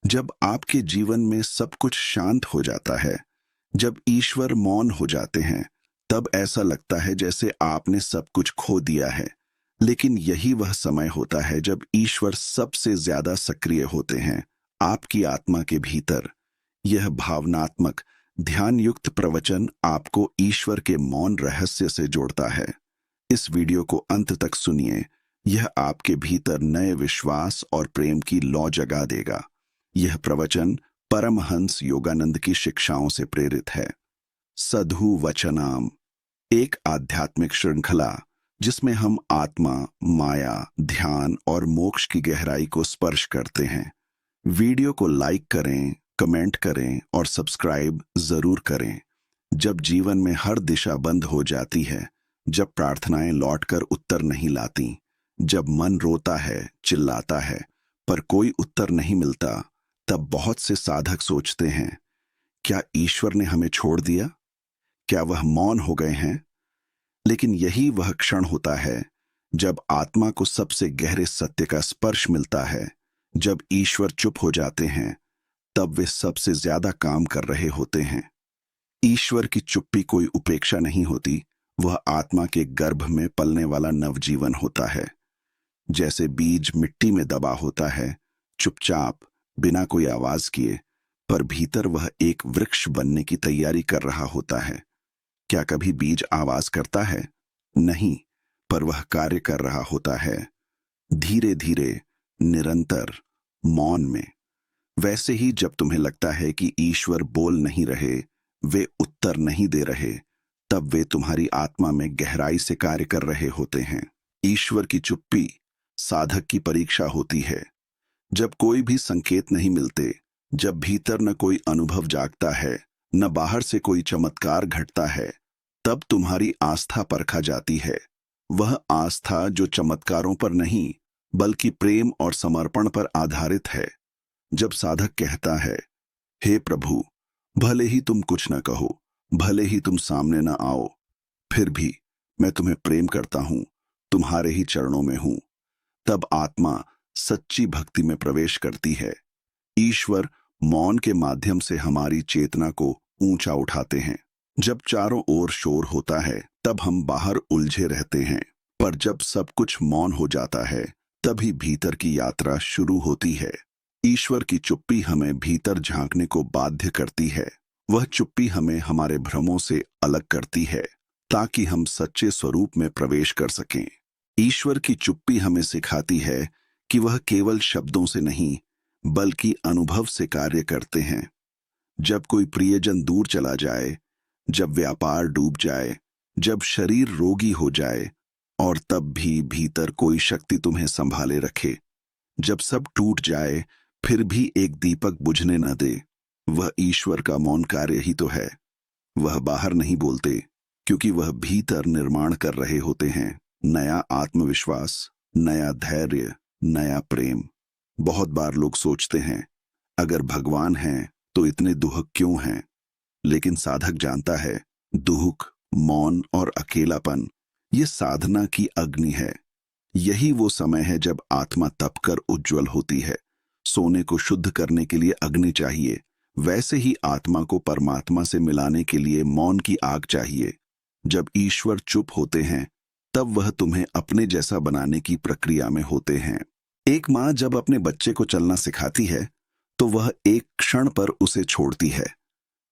जब आपके जीवन में सब कुछ शांत हो जाता है, जब ईश्वर मौन हो जाते हैं, तब ऐसा लगता है जैसे आपने सब कुछ खो दिया है। लेकिन यही वह समय होता है जब ईश्वर सबसे ज्यादा सक्रिय होते हैं, आपकी आत्मा के भीतर। यह भावनात्मक, ध्यान-युक्त प्रवचन आपको ईश्वर के मौन रहस्य से जोड़ता है। इस वीडियो को अंत तक सुनिए। यह आपके भीतर नए विश्वास और प्रेम की लौ जगा देगा। यह प्रवचन परमहंस योगानंद की शिक्षाओं से प्रेरित है। सधु वचनाम, एक आध्यात्मिक श्रृंखला जिसमें हम आत्मा, माया, ध्यान और मोक्ष की गहराई को स्पर्श करते हैं। वीडियो को लाइक करें, कमेंट करें और सब्सक्राइब जरूर करें। जब जीवन में हर दिशा बंद हो जाती है, जब प्रार्थनाएं लौटकर उत्तर नहीं लाती, जब मन रोता है, चिल्लाता है, पर कोई उत्तर नहीं मिलता, तब बहुत से साधक सोचते हैं, क्या ईश्वर ने हमें छोड़ दिया? क्या वह मौन हो गए हैं? लेकिन यही वह क्षण होता है जब आत्मा को सबसे गहरे सत्य का स्पर्श मिलता है। जब ईश्वर चुप हो जाते हैं, तब वे सबसे ज्यादा काम कर रहे होते हैं। ईश्वर की चुप्पी कोई उपेक्षा नहीं होती, वह आत्मा के गर्भ में पलने वाला नवजीवन होता है। जैसे बीज मिट्टी में दबा होता है, चुपचाप, बिना कोई आवाज किए, पर भीतर वह एक वृक्ष बनने की तैयारी कर रहा होता है। क्या कभी बीज आवाज करता है? नहीं, पर वह कार्य कर रहा होता है, धीरे धीरे, निरंतर, मौन में। वैसे ही जब तुम्हें लगता है कि ईश्वर बोल नहीं रहे, वे उत्तर नहीं दे रहे, तब वे तुम्हारी आत्मा में गहराई से कार्य कर रहे होते हैं। ईश्वर की चुप्पी साधक की परीक्षा होती है। जब कोई भी संकेत नहीं मिलते, जब भीतर न कोई अनुभव जागता है, न बाहर से कोई चमत्कार घटता है, तब तुम्हारी आस्था परखा जाती है। वह आस्था जो चमत्कारों पर नहीं, बल्कि प्रेम और समर्पण पर आधारित है। जब साधक कहता है, हे प्रभु, भले ही तुम कुछ न कहो, भले ही तुम सामने न आओ, फिर भी मैं तुम्हें प्रेम करता हूं, तुम्हारे ही चरणों में हूं, तब आत्मा सच्ची भक्ति में प्रवेश करती है। ईश्वर मौन के माध्यम से हमारी चेतना को ऊंचा उठाते हैं। जब चारों ओर शोर होता है, तब हम बाहर उलझे रहते हैं, पर जब सब कुछ मौन हो जाता है, तभी भीतर की यात्रा शुरू होती है। ईश्वर की चुप्पी हमें भीतर झांकने को बाध्य करती है। वह चुप्पी हमें हमारे भ्रमों से अलग करती है, ताकि हम सच्चे स्वरूप में प्रवेश कर सकें। ईश्वर की चुप्पी हमें सिखाती है कि वह केवल शब्दों से नहीं, बल्कि अनुभव से कार्य करते हैं। जब कोई प्रियजन दूर चला जाए, जब व्यापार डूब जाए, जब शरीर रोगी हो जाए, और तब भी भीतर कोई शक्ति तुम्हें संभाले रखे, जब सब टूट जाए फिर भी एक दीपक बुझने न दे, वह ईश्वर का मौन कार्य ही तो है। वह बाहर नहीं बोलते, क्योंकि वह भीतर निर्माण कर रहे होते हैं, नया आत्मविश्वास, नया धैर्य, नया प्रेम। बहुत बार लोग सोचते हैं, अगर भगवान हैं तो इतने दुख क्यों हैं? लेकिन साधक जानता है, दुख, मौन और अकेलापन ये साधना की अग्नि है। यही वो समय है जब आत्मा तपकर उज्जवल होती है। सोने को शुद्ध करने के लिए अग्नि चाहिए, वैसे ही आत्मा को परमात्मा से मिलाने के लिए मौन की आग चाहिए। जब ईश्वर चुप होते हैं, तब वह तुम्हें अपने जैसा बनाने की प्रक्रिया में होते हैं। एक माँ जब अपने बच्चे को चलना सिखाती है, तो वह एक क्षण पर उसे छोड़ती है।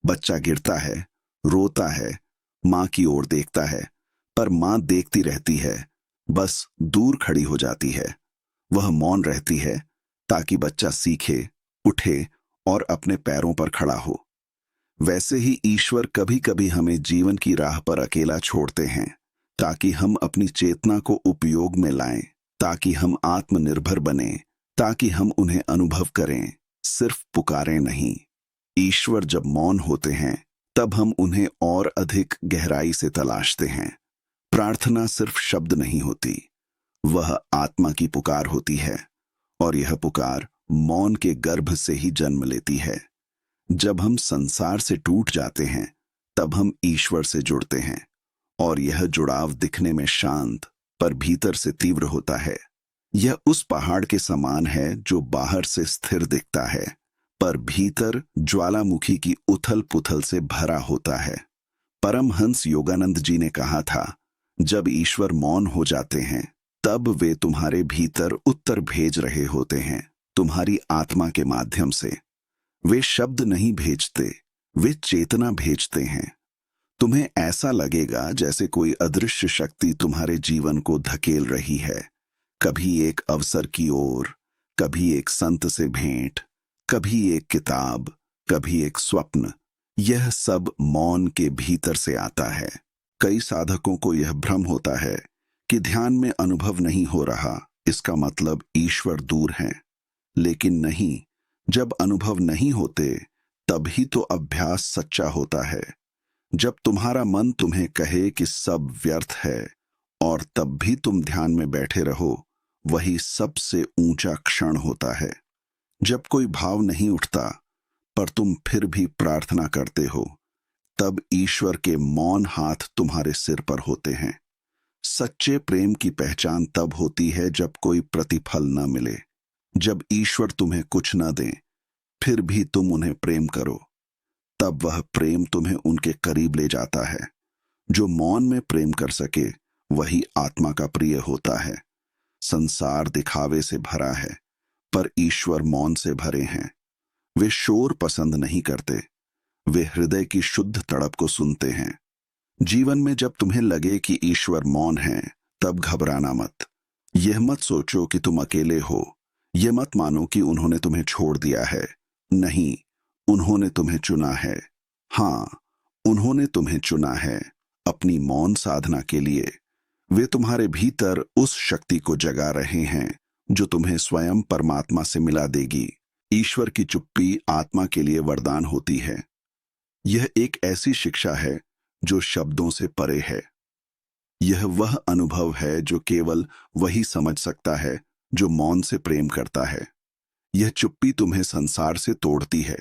बच्चा गिरता है, रोता है, माँ की ओर देखता है, पर माँ देखती रहती है, बस दूर खड़ी हो जाती है। वह मौन रहती है ताकि बच्चा सीखे, उठे और अपने पैरों पर खड़ा हो। वैसे ही ईश्वर कभी कभी हमें जीवन की राह पर अकेला छोड़ते हैं, ताकि हम अपनी चेतना को उपयोग में लाएं, ताकि हम आत्मनिर्भर बने, ताकि हम उन्हें अनुभव करें, सिर्फ पुकारें नहीं। ईश्वर जब मौन होते हैं, तब हम उन्हें और अधिक गहराई से तलाशते हैं। प्रार्थना सिर्फ शब्द नहीं होती, वह आत्मा की पुकार होती है, और यह पुकार मौन के गर्भ से ही जन्म लेती है। जब हम संसार से टूट जाते हैं, तब हम ईश्वर से जुड़ते हैं, और यह जुड़ाव दिखने में शांत पर भीतर से तीव्र होता है। यह उस पहाड़ के समान है जो बाहर से स्थिर दिखता है, पर भीतर ज्वालामुखी की उथल पुथल से भरा होता है। परमहंस योगानंद जी ने कहा था, जब ईश्वर मौन हो जाते हैं तब वे तुम्हारे भीतर उत्तर भेज रहे होते हैं, तुम्हारी आत्मा के माध्यम से। वे शब्द नहीं भेजते, वे चेतना भेजते हैं। तुम्हें ऐसा लगेगा जैसे कोई अदृश्य शक्ति तुम्हारे जीवन को धकेल रही है, कभी एक अवसर की ओर, कभी एक संत से भेंट, कभी एक किताब, कभी एक स्वप्न। यह सब मौन के भीतर से आता है। कई साधकों को यह भ्रम होता है कि ध्यान में अनुभव नहीं हो रहा, इसका मतलब ईश्वर दूर है। लेकिन नहीं, जब अनुभव नहीं होते तभी तो अभ्यास सच्चा होता है। जब तुम्हारा मन तुम्हें कहे कि सब व्यर्थ है और तब भी तुम ध्यान में बैठे रहो, वही सबसे ऊंचा क्षण होता है। जब कोई भाव नहीं उठता पर तुम फिर भी प्रार्थना करते हो, तब ईश्वर के मौन हाथ तुम्हारे सिर पर होते हैं। सच्चे प्रेम की पहचान तब होती है जब कोई प्रतिफल न मिले, जब ईश्वर तुम्हें कुछ न दे फिर भी तुम उन्हें प्रेम करो, तब वह प्रेम तुम्हें उनके करीब ले जाता है। जो मौन में प्रेम कर सके वही आत्मा का प्रिय होता है। संसार दिखावे से भरा है पर ईश्वर मौन से भरे हैं। वे शोर पसंद नहीं करते, वे हृदय की शुद्ध तड़प को सुनते हैं। जीवन में जब तुम्हें लगे कि ईश्वर मौन है, तब घबराना मत। यह मत सोचो कि तुम अकेले हो, यह मत मानो कि उन्होंने तुम्हें छोड़ दिया है। नहीं, उन्होंने तुम्हें चुना है। हाँ, उन्होंने तुम्हें चुना है अपनी मौन साधना के लिए। वे तुम्हारे भीतर उस शक्ति को जगा रहे हैं जो तुम्हें स्वयं परमात्मा से मिला देगी। ईश्वर की चुप्पी आत्मा के लिए वरदान होती है। यह एक ऐसी शिक्षा है जो शब्दों से परे है। यह वह अनुभव है जो केवल वही समझ सकता है जो मौन से प्रेम करता है। यह चुप्पी तुम्हें संसार से तोड़ती है,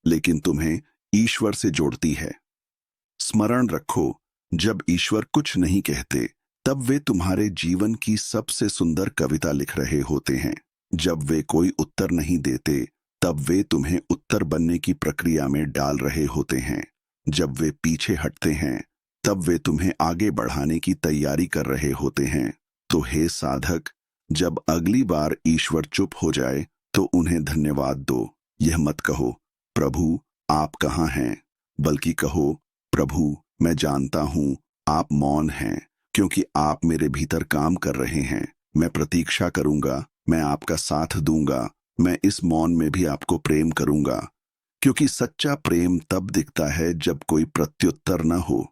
लेकिन तुम्हें ईश्वर से जोड़ती है। स्मरण रखो, जब ईश्वर कुछ नहीं कहते तब वे तुम्हारे जीवन की सबसे सुंदर कविता लिख रहे होते हैं। जब वे कोई उत्तर नहीं देते तब वे तुम्हें उत्तर बनने की प्रक्रिया में डाल रहे होते हैं। जब वे पीछे हटते हैं तब वे तुम्हें आगे बढ़ाने की तैयारी कर रहे होते हैं। तो हे साधक, जब अगली बार ईश्वर चुप हो जाए तो उन्हें धन्यवाद दो। यह मत कहो, प्रभु आप कहाँ हैं, बल्कि कहो, प्रभु मैं जानता हूँ आप मौन हैं, क्योंकि आप मेरे भीतर काम कर रहे हैं। मैं प्रतीक्षा करूंगा, मैं आपका साथ दूंगा, मैं इस मौन में भी आपको प्रेम करूंगा। क्योंकि सच्चा प्रेम तब दिखता है जब कोई प्रत्युत्तर न हो,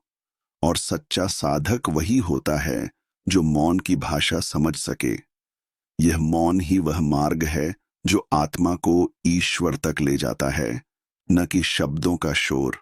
और सच्चा साधक वही होता है जो मौन की भाषा समझ सके। यह मौन ही वह मार्ग है जो आत्मा को ईश्वर तक ले जाता है, न कि शब्दों का शोर।